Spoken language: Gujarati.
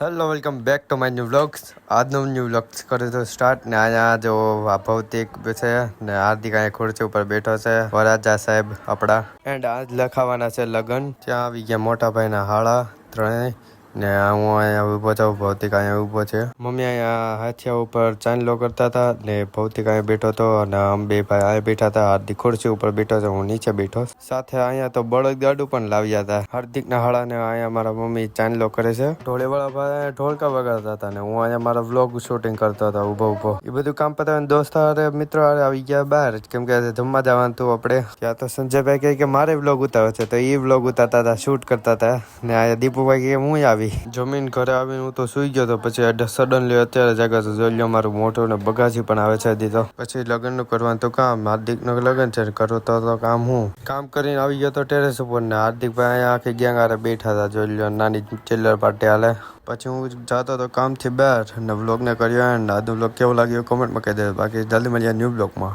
Hello welcome back to my new vlogs. આજનો ન્યૂ વ્લોગ્સ કર્યો તો સ્ટાર્ટ ને અહીંયા જો ભૌતિક છે ને હાર્દિક અહીંયા ખુરશી ઉપર બેઠો છે. વરાજા સાહેબ આપણા એન્ડ આજ લખાવાના છે લગ્ન. ત્યાં આવી ગયા મોટા ભાઈના હાળા ત્રણેય ને હું અહીંયા ઊભો છું. ભૌતિક અહીંયા ઊભો છે. મમ્મી અહીંયા હાથિયા ઉપર ચાંદલો કરતા હતા ને ભૌતિક અહીંયા બેઠો હતો અને અમે બે ભાઈ અહીંયા બેઠા હતા. હાર્દિક ખુરશી ઉપર બેઠો છે, હું નીચે બેઠો. સાથે અહીંયા તો બળદગાડું પણ લાવ્યા હતા. હાર્દિકના હાળાને અહીંયા મારા મમ્મી ચાંદલો કરે છે. ઢોળેવાળા ભાઈ ઢોલકા વગાડતા હતા ને હું અહીંયા મારા વ્લોગ શૂટિંગ કરતો હતો ઊભો. એ બધું કામ પતાવીને દોસ્તાર મિત્રો આવી ગયા બહાર, કેમ કે જમવા જવાનું હતું આપણે. ત્યાં તો સંજયભાઈ કહે કે મારે વ્લોગ ઉતારવો છે, તો એ વ્લોગ ઉતારતા હતા, શૂટ કરતા હતા. ને અહીંયા દીપુભાઈ કે હું આવી જમીન ઘરે આવીને હું તો સુઈ ગયો હતો. પછી સડનલી અત્યારે જાગ્યો તો જોઈ લો મારું મોઢું ને બગાસી પણ આવે છે દીધો. પછી લગ્નનું કરવાનું તો કામ, હાર્દિકનું લગ્ન છે, કરવું તો કામ. હું કામ કરીને આવી ગયો તો ટેરેસ ઉપર ને હાર્દિકભાઈ અહીંયા આખી ગેંગ આરે બેઠા હતા. જોઈ લો નાની ચિલ્લર પાર્ટી હાલે. પછી હું જતો તો કામથી બહાર ને વ્લોગને કર્યો. એન્ડ આજનો વ્લોગ કેવો લાગ્યો કોમેન્ટમાં કહી દે. બાકી જલ્દી મળીએ ન્યૂ વ્લોગમાં.